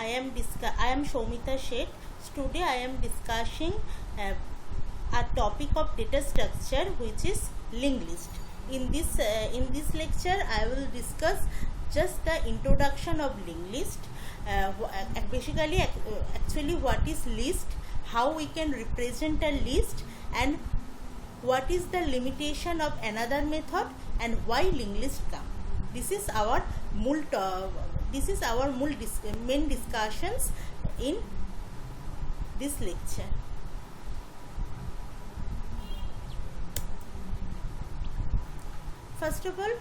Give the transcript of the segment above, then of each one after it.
I am Shomita Sheth. Today I am discussing a topic of data structure, which is linked list. In this lecture, I will discuss just the introduction of linked list. Actually, what is list, how we can represent a list, and what is the limitation of another method, and why linked list come. This is our main discussions in this lecture. First of all,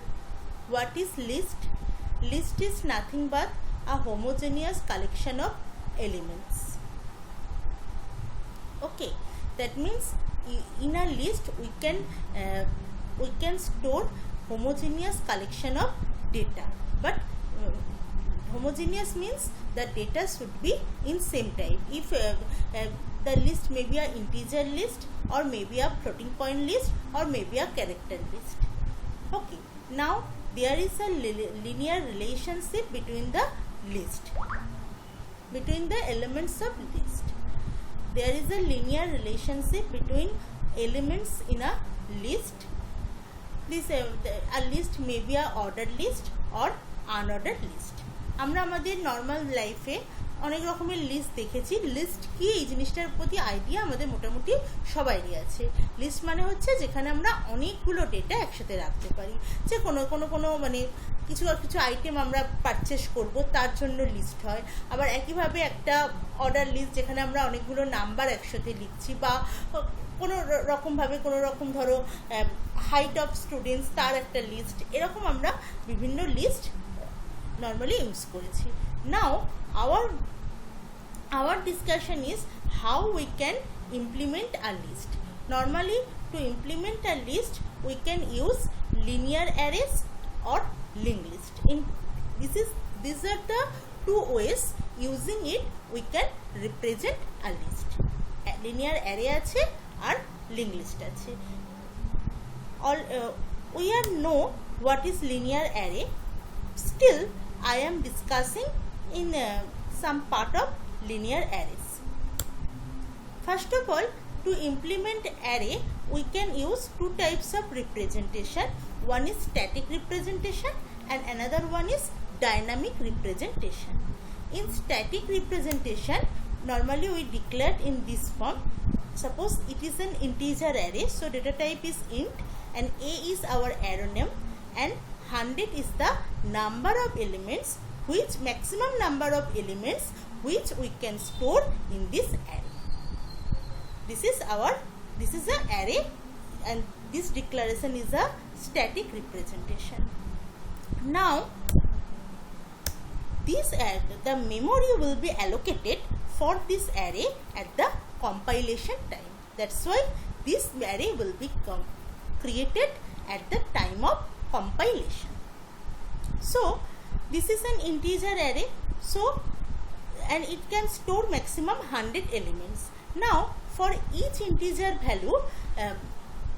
what is list? List is nothing but a homogeneous collection of elements. Okay, that means in a list we can store homogeneous collection of data, but homogeneous means the data should be in same type. If the list may be an integer list, or maybe a floating point list, or maybe a character list. Okay, now there is a linear relationship between the elements of list. There is a linear relationship between elements in a list. A list may be a ordered list or unordered list. আমরা আমাদের normal লাইফে অনেক রকমের list দেখেছি। List কি, এই জিনিসটার প্রতি আইডিয়া আমাদের মোটামুটি সবারই আছে। লিস্ট মানে হচ্ছে যেখানে আমরা অনেকগুলো ডেটা একসাথে রাখতে পারি, যে কোনো মানে কিছু আইটেম আমরা পারচেস করব, তার জন্য লিস্ট হয়। আবার একইভাবে একটা অর্ডার লিস্ট, যেখানে আমরা অনেকগুলো নাম্বার একসাথে লিখছি, বা কোনো রকম ধরো হাইট অফ স্টুডেন্টস, তার একটা লিস্ট, এরকম আমরা বিভিন্ন লিস্ট normally use করেছি। Now our discussion is how we can implement a list. Normally, to implement a list we can use linear arrays or linked list. These are the two ways using it we can represent a list. Linear array আছে আর linked list আছে। We all know what is linear array. Still, I am discussing in some part of linear arrays. First of all, to implement array, we can use two types of representation. One is static representation and another one is dynamic representation. In static representation, normally we declare in this form. Suppose it is an integer array, so data type is int, and a is our arrow name, and 100 is the number of elements, maximum number of elements which we can store in this array. This is an array, and this declaration is a static representation. Now the memory will be allocated for this array at the compilation time. That's why this array will be created at the time of compilation. So this is an integer array, and it can store maximum 100 elements. Now for each integer value,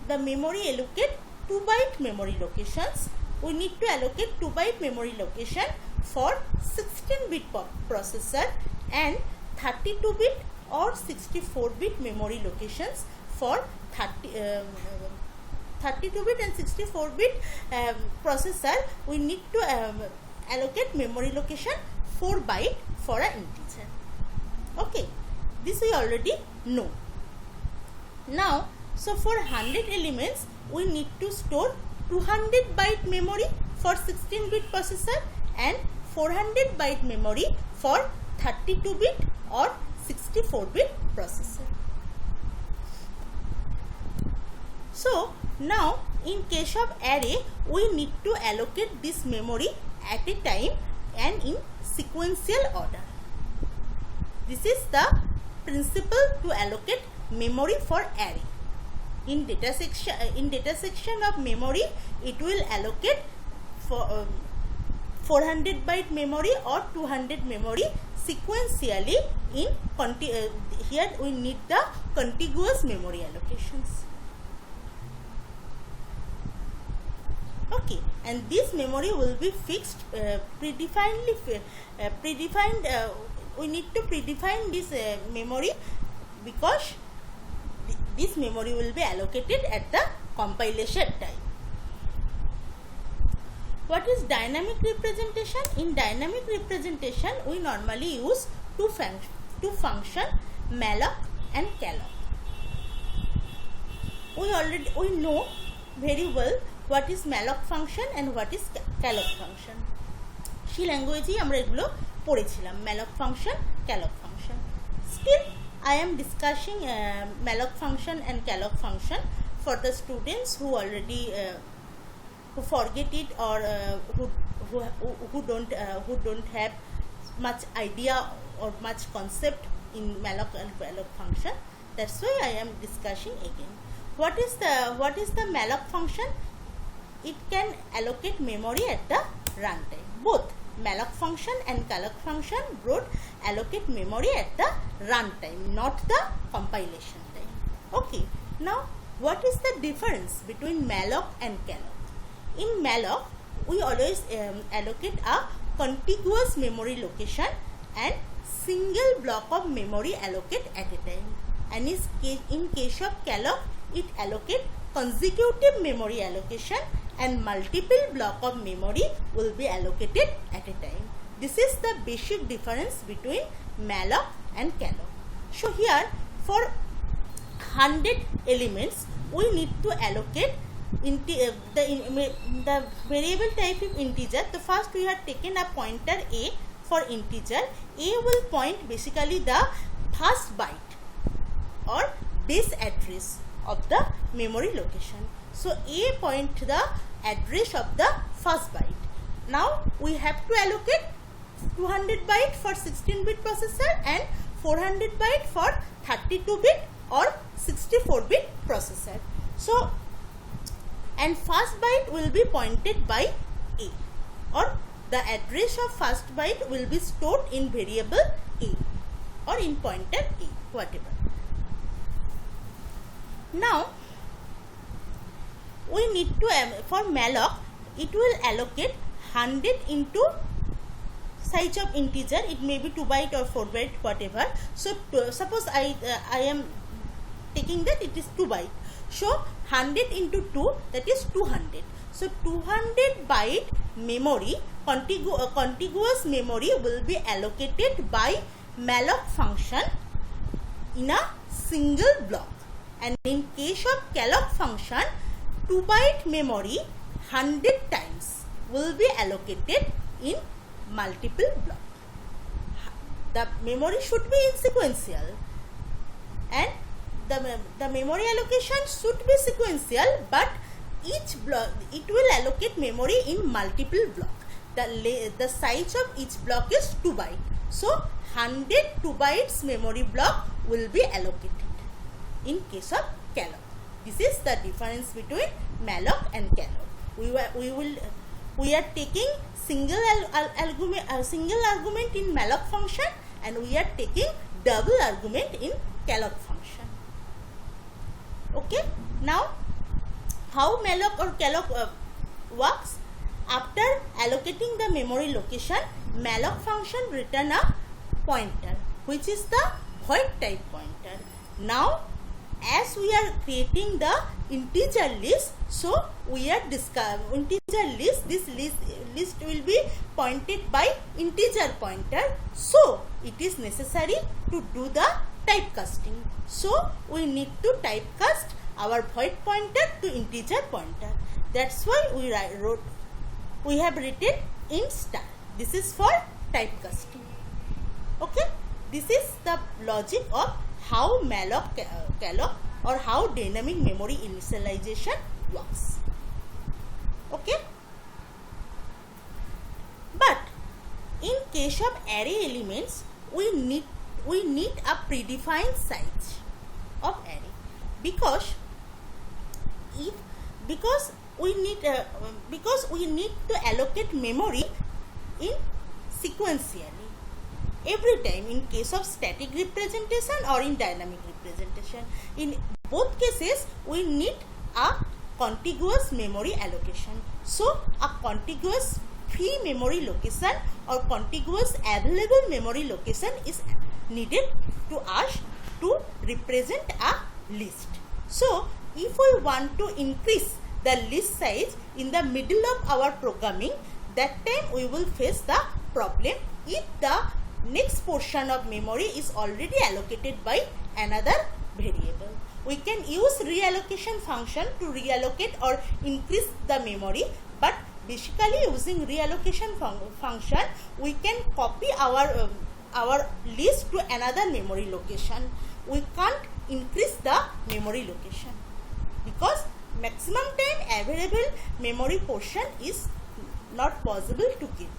the memory allocate 2 byte memory locations. We need to allocate 2 byte memory location for 16-bit processor, and 32-bit or 64-bit memory locations for 32-bit and 64-bit processor. We need to allocate memory location 4 byte for an integer. Okay, this we already know. Now, so for 100 elements, we need to store 200 byte memory for 16-bit processor and 400 byte memory for 32-bit or 64-bit processor. So now in case of array, we need to allocate this memory at a time and in sequential order. This is the principle to allocate memory for array. In data section of memory, it will allocate for 400 byte memory or 200 memory sequentially. Here we need the contiguous memory allocations. Okay, and this memory will be fixed predefined we need to predefine this memory, because this memory will be allocated at the compilation time. What is dynamic representation? In dynamic representation, we normally use two function, malloc and calloc. We know very well what is malloc function and what is calloc function. C language আমরা এগুলো পড়েছিলাম, malloc function, calloc function. Still I am discussing malloc function and calloc function for the students who already who forget it, or who don't have much idea or much concept in malloc and calloc function. That's why I am discussing again. What is the malloc function? It can allocate memory at the runtime. Both malloc function and calloc function both allocate memory at the runtime, not the compilation time. Okay, now what is the difference between malloc and calloc? In malloc, we always allocate a contiguous memory location and single block of memory allocate at a time. And in case of calloc, it allocate consecutive memory allocation and multiple block of memory will be allocated at a time. This is the basic difference between malloc and calloc. So here, for 100 elements, we need to allocate the variable type of integer. The first we have taken a pointer a for integer. A will point basically the first byte or base address of the memory location. So a point the address of the first byte. Now we have to allocate 200 byte for 16-bit processor and 400 byte for 32-bit or 64-bit processor. So, and first byte will be pointed by a, or the address of first byte will be stored in variable a or in pointer a, whatever. Now we need to, for malloc, it will allocate 100 into size of integer. It may be 2 byte or 4 byte, whatever. So suppose I am taking that it is 2 byte. So 100 into 2, that is 200. So 200 byte memory, contiguous memory will be allocated by malloc function in a single block. And in case of calloc function, 2 byte memory 100 times will be allocated in multiple blocks. The memory should be in sequential, and the memory allocation should be sequential, but each block it will allocate memory in multiple blocks. The size of each block is 2 byte. So 100 2 bytes memory block will be allocated in case of calloc. This is the difference between malloc and calloc. We are taking single argument in malloc function, and we are taking double argument in calloc function. Okay, now how malloc or calloc works? After allocating the memory location, malloc function return a pointer, which is the void type pointer. Now as we are creating the integer list, so we are integer list, this list will be pointed by integer pointer, so it is necessary to do the typecasting. So we need to typecast our void pointer to integer pointer. That's why we have written int star. This is for typecasting. Okay, this is the logic of how malloc, calloc, or how dynamic memory initialization works. Okay, but in case of array elements, we need a predefined size of array, because we need to allocate memory in sequentially every time, in case of static representation or in dynamic representation. In both cases, we need a contiguous memory allocation. So a contiguous free memory location or contiguous available memory location is needed to us to represent a list. So if we want to increase the list size in the middle of our programming, that time we will face the problem if the next portion of memory is already allocated by another variable. We can use reallocation function to reallocate or increase the memory, but basically using reallocation function we can copy our list to another memory location. We can't increase the memory location because maximum time available memory portion is not possible to get.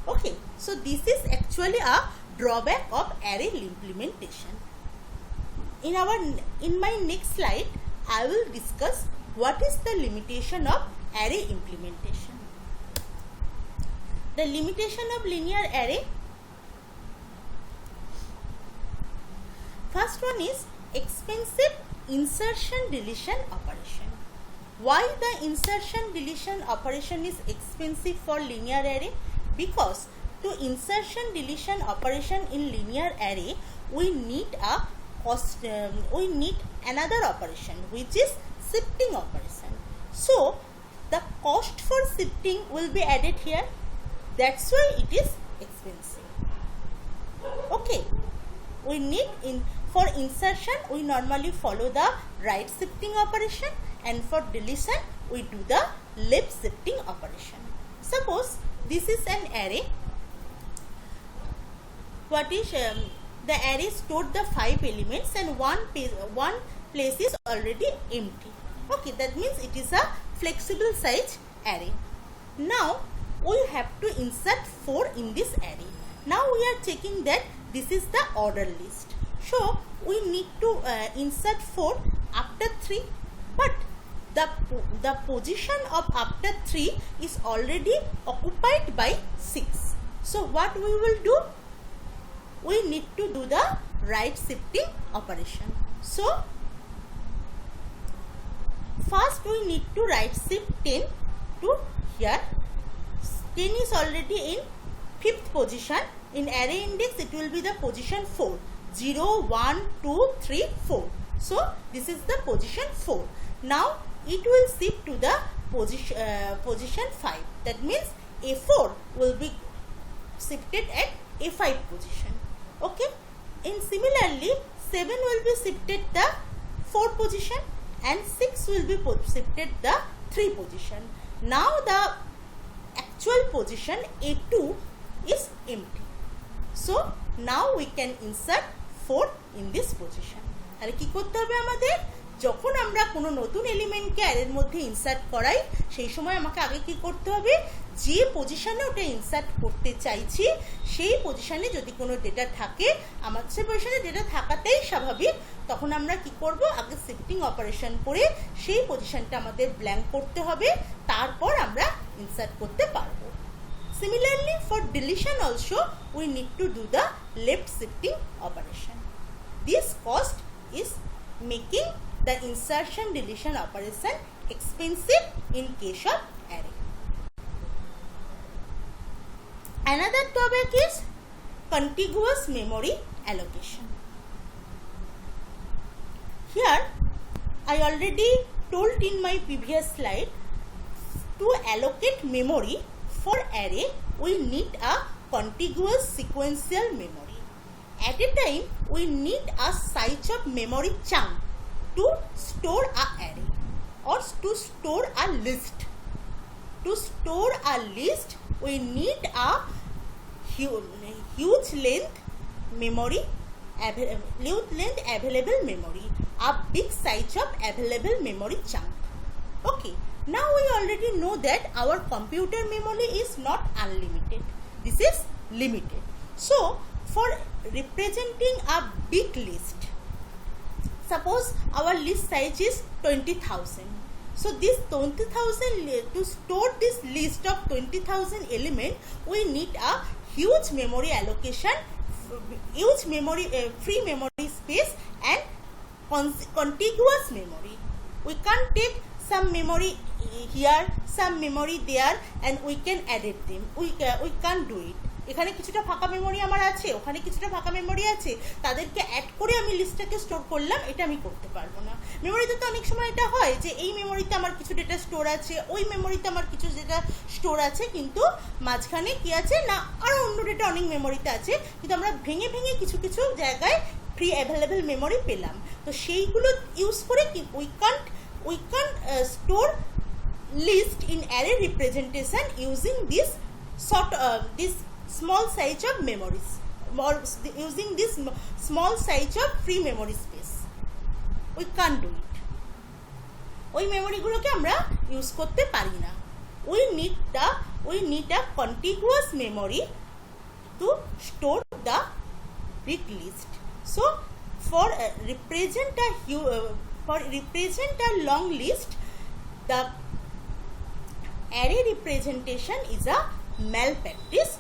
Okay, so this is actually a drawback of array implementation. In my next slide, I will discuss what is the limitation of array implementation. The limitation of linear array. First one is expensive insertion deletion operation. Why the insertion deletion operation is expensive for linear array? Because to insertion deletion operation in linear array we need another operation, which is shifting operation. So the cost for shifting will be added here. That's why it is expensive. Okay, we need for insertion we normally follow the right shifting operation, and for deletion we do the left shifting operation. Suppose this is an array. What is the array stored the 5 elements and one place is already empty. Okay, that means it is a flexible size array. Now we have to insert 4 in this array. Now we are checking that this is the order list. So we need to insert 4 after 3, but the position of after 3 is already occupied by 6. So what we will do? We need to do the right shifting operation. So first we need to right shift 10 to here. 10 is already in 5th position. In array index it will be the position 4. 0, 1, 2, 3, 4. So this is the position 4. Now it will shift to the position 5. That means A4 will be shifted at A5 position. Okay. And similarly 7 will be shifted the 4 position and 6 will be shifted the 3 position. Now the actual position A2 is empty. So now we can insert 4 in this position. তাহলে কি করতে হবে আমাদের? যখন আমরা কোনো নতুন এলিমেন্টকে অ্যারের মধ্যে ইনসার্ট করাই সেই সময় আমাকে আগে কি করতে হবে? যে পজিশনে ওটা ইনসার্ট করতে চাইছি সেই পজিশনে যদি কোনো ডেটা থাকে, আমার সেই পজিশনে ডেটা থাকাটাই স্বাভাবিক, তখন আমরা কি করব? আগে শিফটিং অপারেশন করে সেই পজিশনটা আমাদের ব্ল্যাঙ্ক করতে হবে, তারপর আমরা ইনসার্ট করতে পারবো। Similarly, for deletion also, we need to do the left shifting operation. This cost is making the insertion deletion operation expensive in case of array. Another topic is contiguous memory allocation. Here, I already told in my previous slide, to allocate memory for array we need a contiguous sequential memory. At a time we need a size of memory chunk to store a array or to store a list. To store a list we need a huge length available memory, a big size of available memory chunk. Okay. Now we already know that our computer memory is not unlimited. This is limited. So for representing a big list, suppose our list size is 20,000. So this 20,000, to store this list of 20,000 element, we need a huge memory allocation, huge memory, free memory space and contiguous memory. We can't take some memory here, some memory there, and we can edit them. We can't do it. এখানে কিছুটা ফাঁকা memory আমার আছে, ওখানে কিছুটা ফাঁকা memory আছে, তাদেরকে অ্যাড করে আমি লিস্টটাকে স্টোর করলাম, এটা আমি করতে পারবো না। মেমোরিতে তো অনেক সময় এটা হয় যে এই মেমোরিতে আমার কিছু ডেটা স্টোর আছে, ওই মেমোরিতে আমার কিছু ডেটা স্টোর আছে, কিন্তু মাঝখানে কি আছে না আরও অন্য ডেটা অনেক মেমোরিতে আছে, কিন্তু আমরা ভেঙে ভেঙে কিছু কিছু জায়গায় ফ্রি অ্যাভেলেবেল মেমোরি পেলাম। তো সেইগুলো ইউজ করে কি we can't store list in array representation using this this small size of memories, or using this small size of free memory space. We can't do it. ওই মেমোরিগুলোকে আমরা use করতে পারি না। we need a contiguous memory to store the big list. So for represent a long list, the array representation is a malpractice.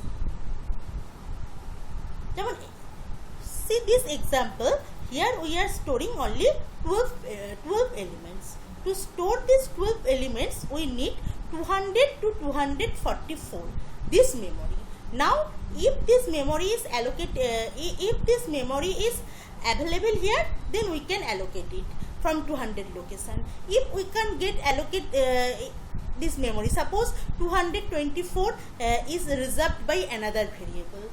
See this example. Here we are storing only 12 elements. To store these 12 elements, we need 200 to 244 this memory. Now if this memory is if this memory is available here, then we can allocate it from 200 location. If we can get allocate this memory, suppose 224 is reserved by another variable,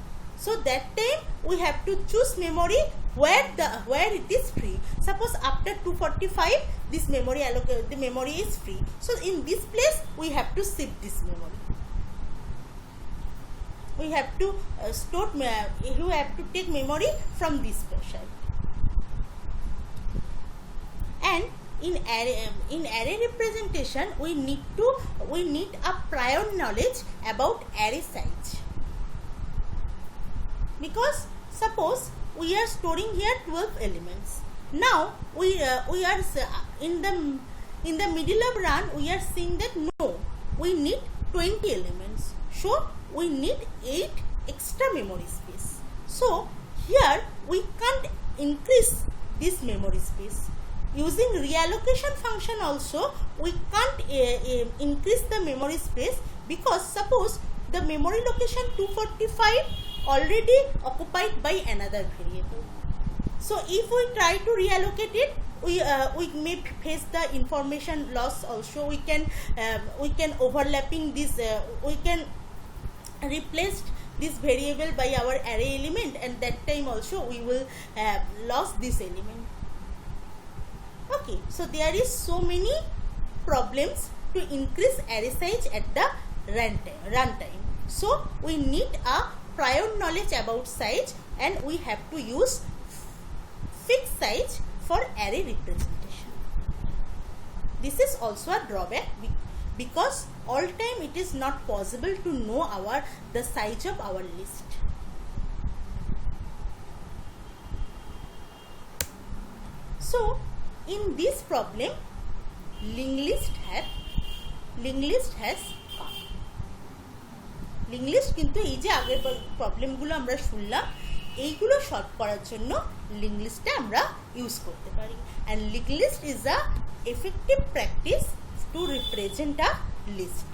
so that time we have to choose memory where it is free. Suppose after 245 this the memory is free, so in this place we have to shift this memory. We have to you have to take memory from this portion. And in array representation, we need a prior knowledge about array size, because suppose we are storing here 12 elements. Now we are in the middle of run, we are seeing that no, we need 20 elements, so we need 8 extra memory space. So here we can't increase this memory space. Using reallocation function also, we can't increase the memory space, because suppose the memory location 245 already occupied by another variable. So if we try to reallocate it, we may face the information loss also. We can overlapping this, we can replace this variable by our array element, and that time also we will lose this element. Okay, so there is so many problems to increase array size at the runtime. So we need a prior knowledge about size, and we have to use fixed size for array representation. This is also a drawback, because all time it is not possible to know the size of our list. So in this problem, linked list has come. Link list কিন্তু এই যে আগের প্রবলেমগুলো আমরা শুনলাম, এইগুলো solve করার জন্য লিঙ্ক লিস্টটা আমরা ইউজ করতে পারি। And link list is a effective practice to represent a list,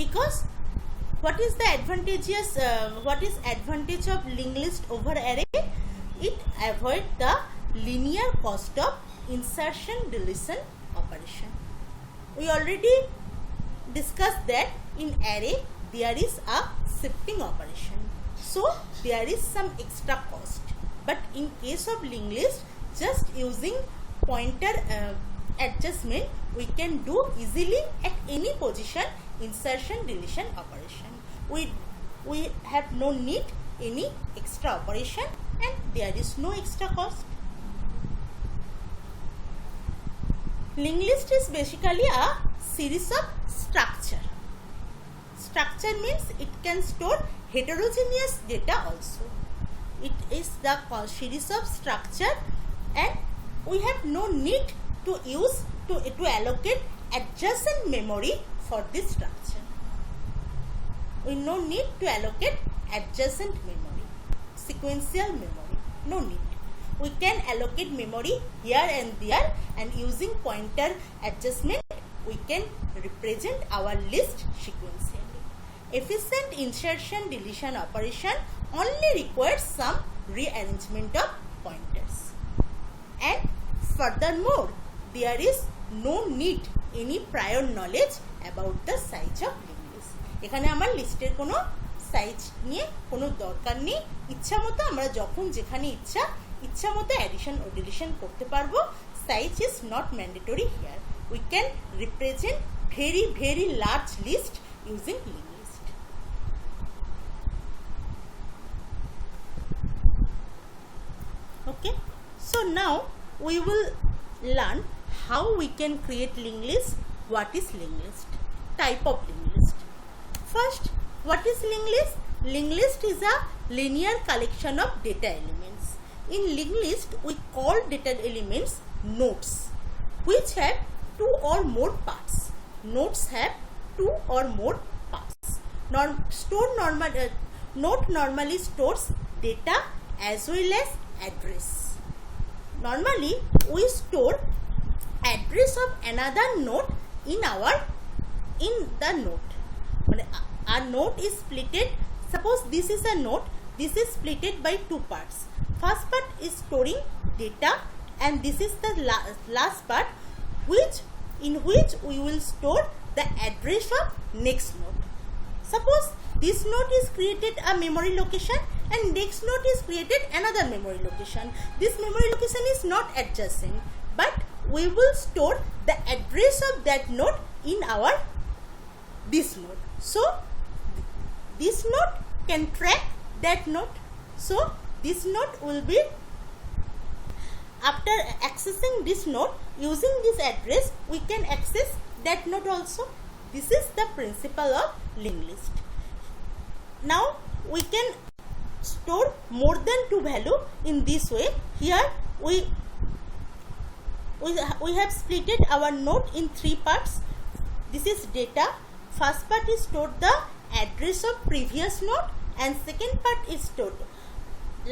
because what is advantage of linked list over array? It avoid the linear cost of insertion deletion operation. We already discussed that in array there is a shifting operation, so there is some extra cost, but in case of linked list, just using pointer adjustment we can do easily at any position insertion deletion operation. We have no need any extra operation, and there is no extra cost. Linked list is basically a series of structure. Structure means it can store heterogeneous data also. It is the series of structure, and we have no need to allocate adjacent memory for this structure. We no need to allocate adjacent memory, sequential memory, no need. we can allocate memory here and there, and using pointer adjustment we can represent our list sequentially. Efficient insertion deletion operation only requires some rearrangement of pointers. And furthermore, there is no need any prior knowledge about the size of linked list. এখানে আমার লিস্টের কোনো size নিয়ে কোনো দরকার নেই, ইচ্ছা মতো আমরা যখন যেখানে ইচ্ছা মতো অ্যাডিশন ও ডিলিশন করতে পারবো। Size is not mandatory here. We can represent very large list using linked list. Okay, so now we will learn how we can create linked list. What is linked list? Type of linked list. First, what is linked list? Linked list is a linear collection of data elements. In linked list, we call data elements nodes, which have two or more parts. Nodes have two or more parts. Node normally stores data as well as address. Normally, we store address of another node in the node. Our node is splitted. Suppose this is a node. This is splitted by two parts. First part is storing data, and this is the last part, in which we will store the address of next node. Suppose this node is created a memory location, and next node is created another memory location. This memory location is not adjacent, but we will store the address of that node in this node. So this node can track that node. So this node will be, after accessing this node using this address, we can access that node also. This is the principle of linked list. Now we can store more than two value in this way. Here we have splitted our node in three parts. This is data. First part is stored the address of previous node, and second part is stored,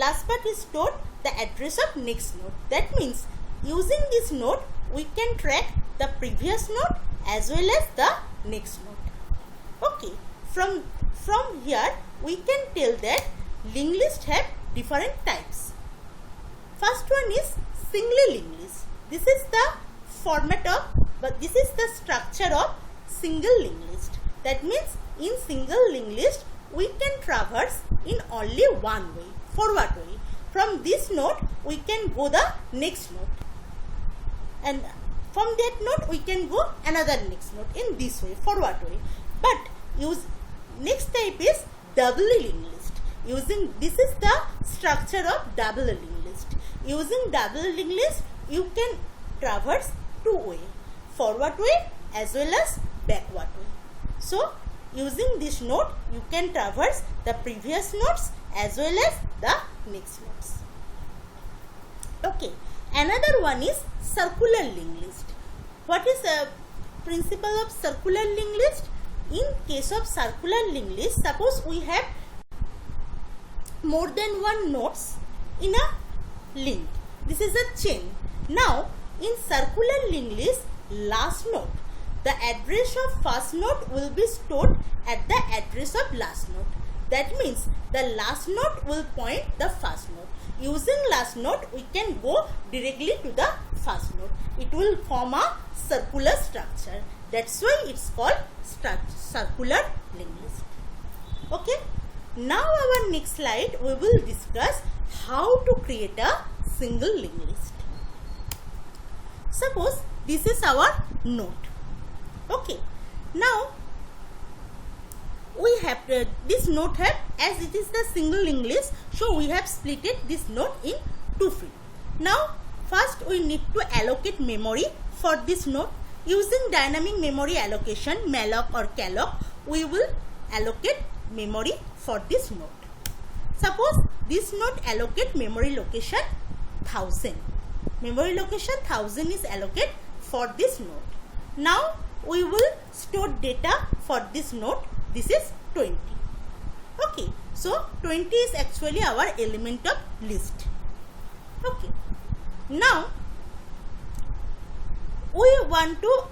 last part is stored the address of next node. That means using this node we can track the previous node as well as the next node. Okay, from here we can tell that linked list have different types. First one is singly linked list. This is the this is the structure of single linked list. That means in single linked list we can traverse in only one way, forward way. From this node we can go the next node, and from that node we can go another next node in this way, forward way. But next type is doubly linked list. This is the structure of double linked list. Using double linked list you can traverse two way, forward way as well as backward way. So using this node you can traverse the previous nodes as well as the next nodes. Okay, another one is circular linked list. What is the principle of circular linked list? In case of circular linked list, suppose we have more than one nodes in a link. This is a chain. Now in circular linked list, last node, the address of first node will be stored at the address of last node. That means the last node will point the first node. Using last node we can go directly to the first node. It will form a circular structure. That's why it's called circular linked list. Okay, now our next slide we will discuss how to create a single linked list. Suppose this is our node. Okay, now we have this node have, as it is the single linked list, so we have splitted this node in two fields. Now first we need to allocate memory for this node. Using dynamic memory allocation, malloc or calloc, we will allocate memory for this node. Suppose this node allocate memory location 1000. Memory location 1000 is allocated for this node. Now we will store data for this node. This is 20. Okay, so 20 is actually our element of list. Okay, now we want to,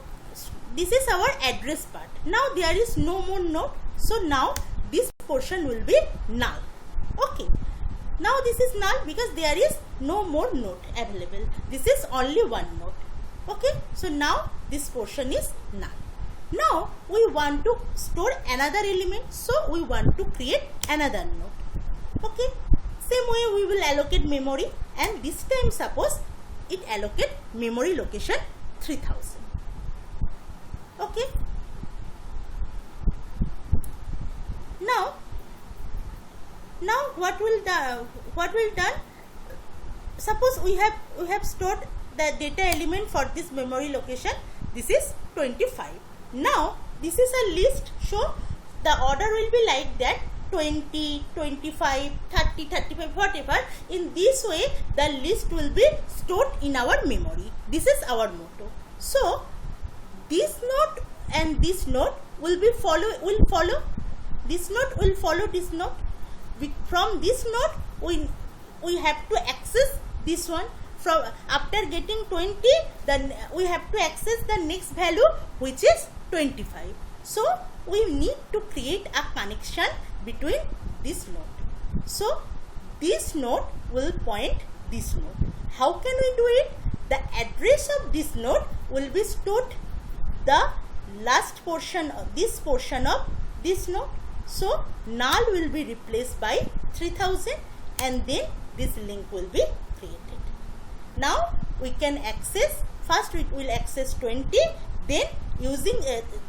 this is our address part. Now there is no more node, so now this portion will be null. Okay, now this is null because there is no more node available. This is only one node. Okay, so now this portion is null. Now we want to store another element, so we want to create another node. Okay, same way we will allocate memory, and this time suppose it allocate memory location 3000. Okay, now what will done, suppose we have stored the data element for this memory location. This is 25. Now this is a list, so the order will be like that: 20, 25, 30, 35, whatever. In this way the list will be stored in our memory. This is our motto. So this node and this node will follow. This node will follow this node. From this node we have to access this one. From after getting 20, then we have to access the next value, which is 25. So we need to create a connection between this node. So this node will point this node. How can we do it? The address of this node will be stored the last portion of this node. So null will be replaced by 3000, and then this link will be created. Now we can access, first it will access 20, then using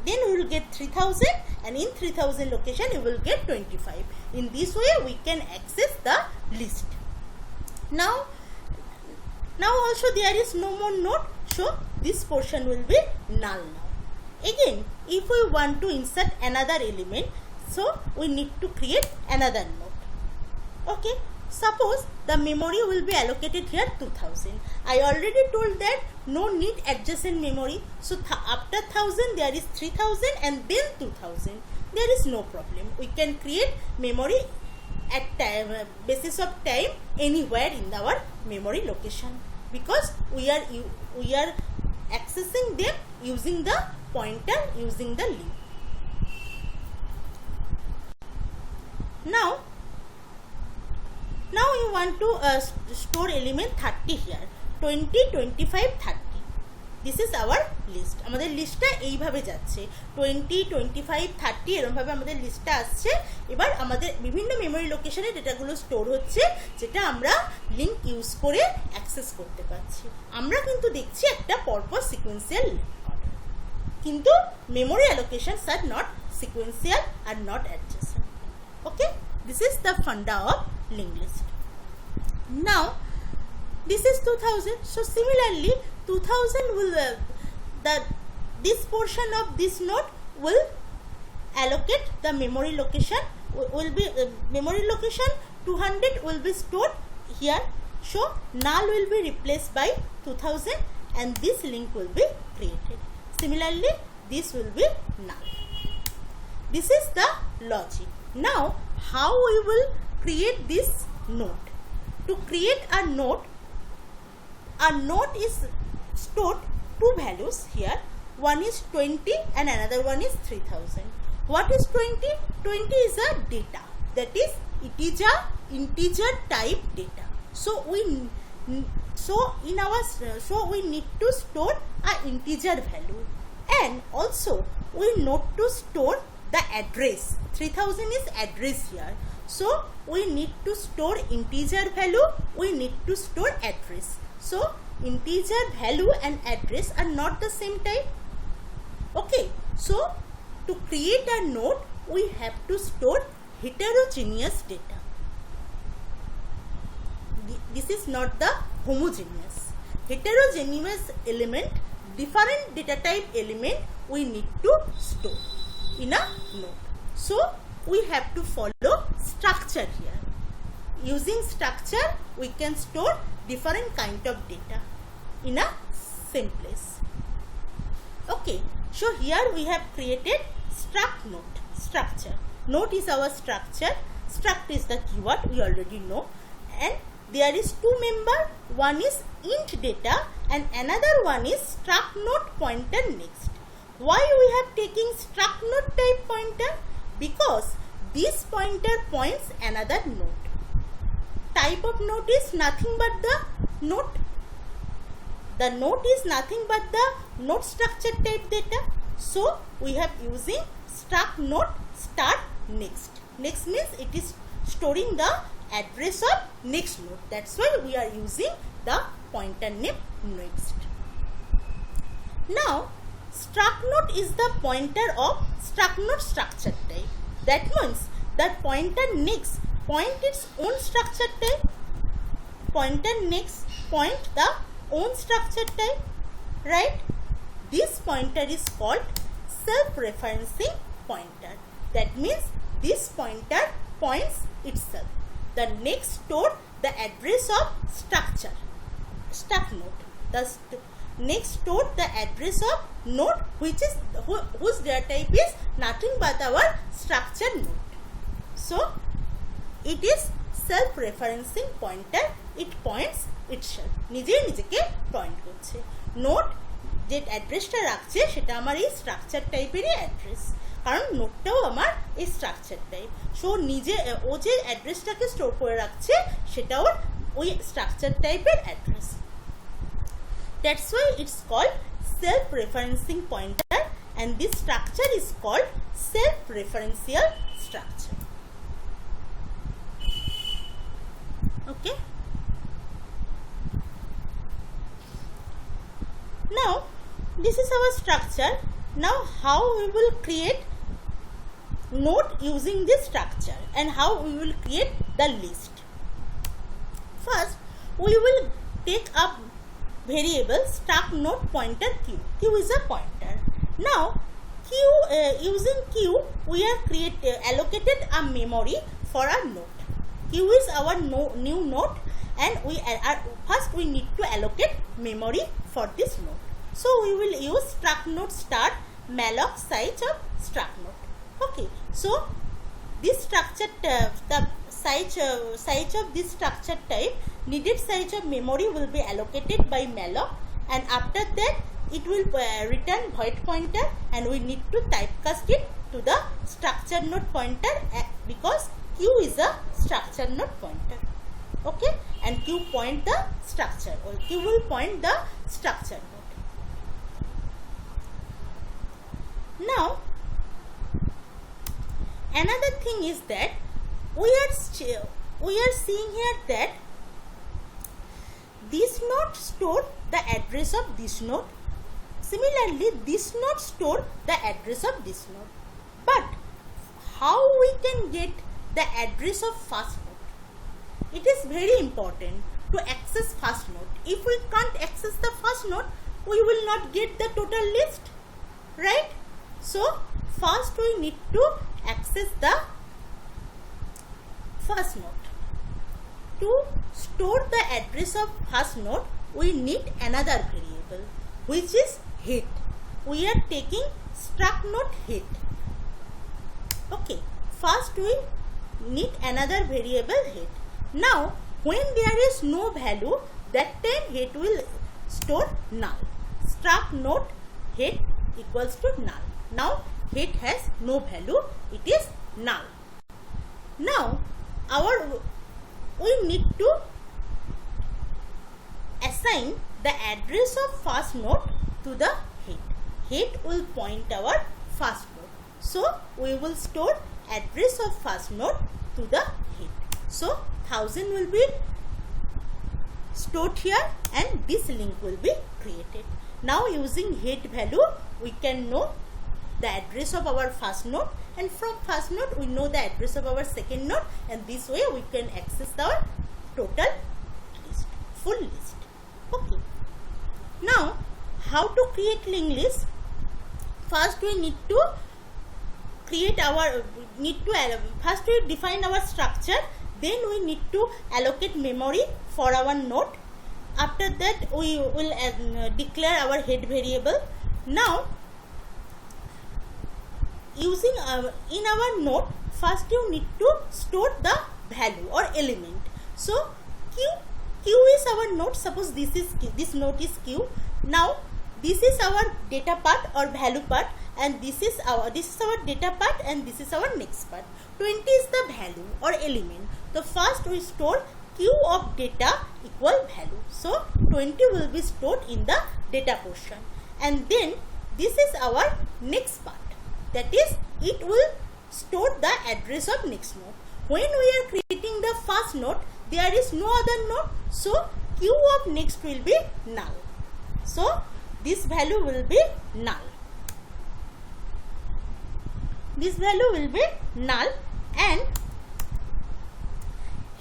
then we will get 3000, and in 3000 location you will get 25. In this way we can access the list. Now also there is no more node, so this portion will be null now. Again, if we want to insert another element, so we need to create another node. Okay, suppose the memory will be allocated here 2000. I already told that no need adjacent memory. So after 1000 there is 3000 and then 2000. There is no problem. We can create memory at time, basis of time anywhere in our memory location, because we are accessing them using the pointer, using the link. Now you want to store element 30 here, 20, 25, 30. This is our list. আমাদের লিস্টটা এইভাবে যাচ্ছে 20, 25, 30 এরকম ভাবে আমাদের লিস্টটা আসছে। এবার আমাদের বিভিন্ন মেমরি লোকেশনে ডেটাগুলো স্টোর হচ্ছে, যেটা আমরা লিংক ইউজ করে অ্যাক্সেস করতে পারছি। আমরা কিন্তু দেখছি একটা পরপর সিকোয়েন্সিয়াল অর্ডার, কিন্তু memory allocations are not sequential are not adjacent. Okay, this is the funda of linked list. Now this is 2000, so similarly 2000 will this portion of this node will allocate the memory location, will be memory location 200 will be stored here, so null will be replaced by 2000 and this link will be created. Similarly this will be null. This is the logic. Now how we will create this node? To create a node is stored two values here. One is 20 and another one is 3000. What is 20? 20 is a data, that is integer type data. So we need to store a integer value, and also we need to store the address. 3000 is address here, so we need to store integer value, we need to store address. So integer value and address are not the same type. Okay, so to create a node we have to store heterogeneous data. This is not the homogeneous. Heterogeneous element, different data type element we need to store in a node. So we have to follow structure here. Using structure we can store different kind of data in a same place. Okay, so here we have created struct node. Structure node is our structure. Struct is the keyword, we already know, and there is two member, one is int data and another one is struct node pointer next. Why we have taken struct node type pointer? Because this pointer points another node. Type of node is nothing but the node. The node is nothing but the node structure type data. So we have using struct node start next. Next means it is storing the address of next node. That's why we are using the pointer name next. Now struct node is the pointer of struct node structure type. That means that pointer next point its own structure type. Pointer next point the own structure type, right? This pointer is called self-referencing pointer. That means this pointer points itself. The next store the address of structure, struct node. The next store the address of node whose data type is nothing but our structure node. So it is self-referencing pointer. It points itself. নিজেই নিজেকে point করছে। Note যে অ্যাড্রেসটা রাখছে সেটা আমার এই structure টাইপেরই অ্যাড্রেস, কারণ নোটটাও আমার এই স্ট্রাকচার টাইপ। সো নিজে ও যে অ্যাড্রেসটাকে স্টোর করে রাখছে সেটাও ওই স্ট্রাকচার টাইপের address. That's why it's called self referencing pointer and this structure is called self referential structure. Okay. Now this is our structure. Now how we will create node using this structure and how we will create the list. First we will take up variable struct node pointer q. Q is a pointer. Now q using q we are allocated a memory for our node. Q is our new node and first we need to allocate memory for this node. So we will use struct node start malloc size of struct node. Okay, so this structure the size of this structure type, needed size of memory will be allocated by malloc, and after that it will return void pointer and we need to typecast it to the structure node pointer because Q is a structure node pointer. Okay, and Q point the structure, or Q will point the structure node. Now another thing is that we are seeing here that this node store the address of this node. Similarly this node store the address of this node. But how we can get the address of first node? It is very important to access first node. If we can't access the first node, we will not get the total list, right? So first we need to access the first node. To store the address of first node, we need another variable which is head. We are taking struct node head. Okay, first we need another variable head. Now when there is no value, that time head will store null. Struct node head equals to null. Now head has no value, it is null. Now we need to assign the address of first node to the head. Head will point our first node. So we will store address of first node to the head. So 1000 will be stored here and this link will be created. Now using head value we can know the address of our first node, and from first node we know the address of our second node, and this way we can access our total list, full list. Okay. Now how to create linked list? First we need to first we define our structure, then we need to allocate memory for our node. After that we will declare our head variable. Now using in our node, first you need to store the value or element. So Q Q is our node. Suppose this node is Q. Now this is our data part or value part, and this is our data part, and this is our next part. 20 is the value or element. So first we store Q of data equal value. So 20 will be stored in the data portion, and then this is our next part. That is, it will store the address of next node. When we are creating the first node, there is no other node, so Q of next will be null. So this value will be null. This value will be null, and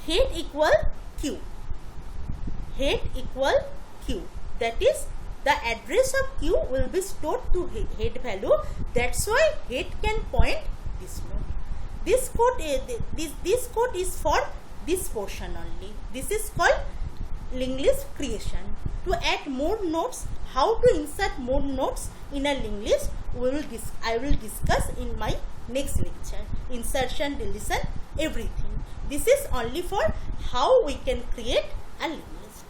head equal Q. Head equal Q. That is, the address of Q will be stored to head value. That's why head can point this node. This code is for this portion only. This is called linked list creation. To add more nodes, how to insert more nodes in a linked list, I will discuss in my next lecture. Insertion, deletion, everything. This is only for how we can create a linked list.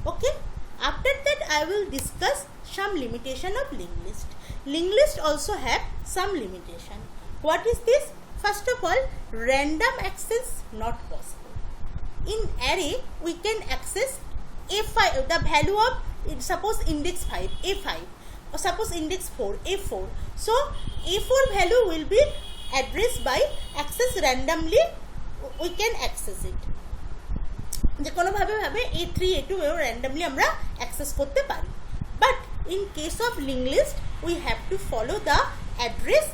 Okay. After that, I will discuss some limitation of linked list. Linked list also have some limitation. What is this? First of all, random access not possible. In array, we can access A5, the value of, suppose index 5, A5, or suppose index 4, A4. So A4 value will be addressed by access randomly. We can access it. যে কোনোভাবে A3, A2 randomly আমরা access করতে পারি. But in case of linked list, we have to follow the address,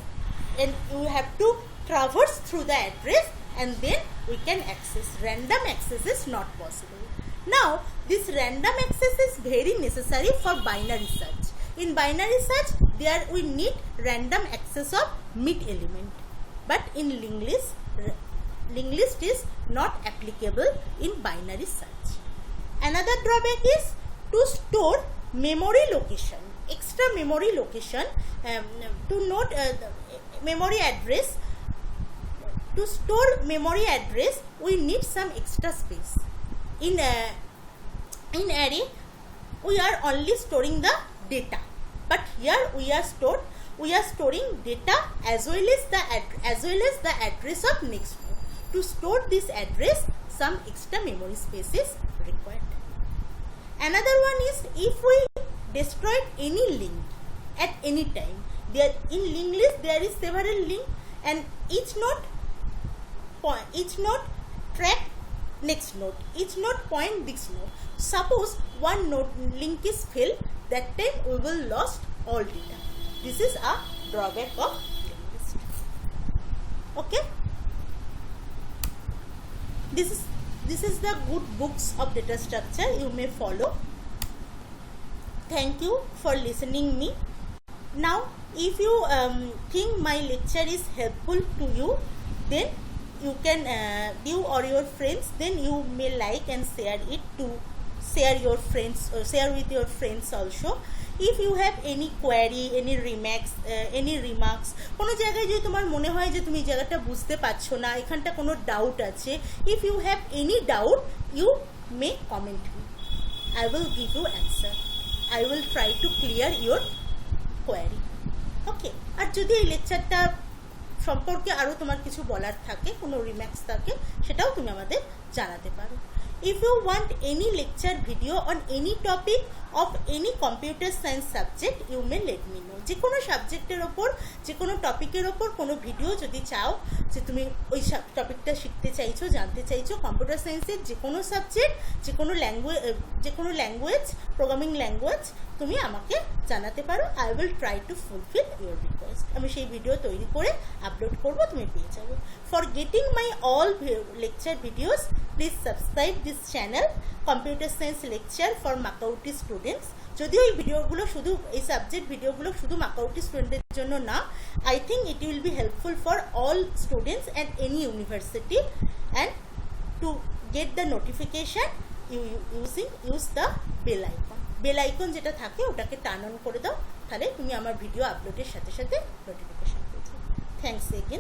and we have to traverse through the address, and then we can access. Random access is not possible. Now this random access is very necessary for binary search. In binary search, there we need random access of mid element, but in linked list is not applicable in binary search. Another drawback is to store memory location, extra memory location, to note memory address. To store memory address, we need some extra space. In array, we are only storing the data, but here we are storing data as well as the address of next node. To store this address, some extra memory space is required. Another one is, if we destroyed any link at any time, there in linked list there is several link, and each node track next node, each node point this node. Suppose one node link is filled, that time we will lost all data. This is a drawback of linked list. Okay. This is the good books of data structure you may follow. Thank you for listening me. Now, if you think my lecture is helpful to you, then you can you or your friends, then you may like and share it to share with your friends also. If you have any query, any remarks, কোনো জায়গায় যদি তোমার মনে হয় যে তুমি জায়গাটা বুঝতে পারছো না, এখানটা কোনো ডাউট আছে, if you have any doubt, you may comment me. I will give you answer. I will try to clear your query. Okay. আর যদি এই লেকচারটা সম্পর্কে আরও তোমার কিছু বলার থাকে, কোনো রিমার্কস থাকে, সেটাও তুমি আমাদের জানাতে পারো. If you want any lecture video on any topic of any computer science subject, you may let me know. যে কোনো সাবজেক্টের ওপর, যে কোনো টপিকের ওপর কোনো ভিডিও যদি চাও, যে তুমি ওই টপিকটা শিখতে চাইছো, জানতে চাইছো, কম্পিউটার সায়েন্সের যে কোনো সাবজেক্ট, যে কোনো ল্যাঙ্গুয়েজ, প্রোগ্রামিং ল্যাঙ্গুয়েজ, তুমি আমাকে জানাতে পারো. I will try to fulfil your request. আমি সেই ভিডিও তৈরি করে আপলোড করবো, তুমি পেয়ে যাবে. For getting my all lecture videos, please subscribe this channel computer science lecture for MAKAUT students. যদিও এই ভিডিওগুলো শুধু, এই সাবজেক্ট ভিডিওগুলো শুধু মাকাউটি স্টুডেন্টদের জন্য না, I think it will be helpful for all students at any university. And to get the notification use the bell icon. Bell icon যেটা থাকে ওটাকে টার্ন অন করে দাও, তাহলে তুমি আমার ভিডিও আপলোডের সাথে সাথে নোটিফিকেশান পেয়ে যাবে. Thanks again.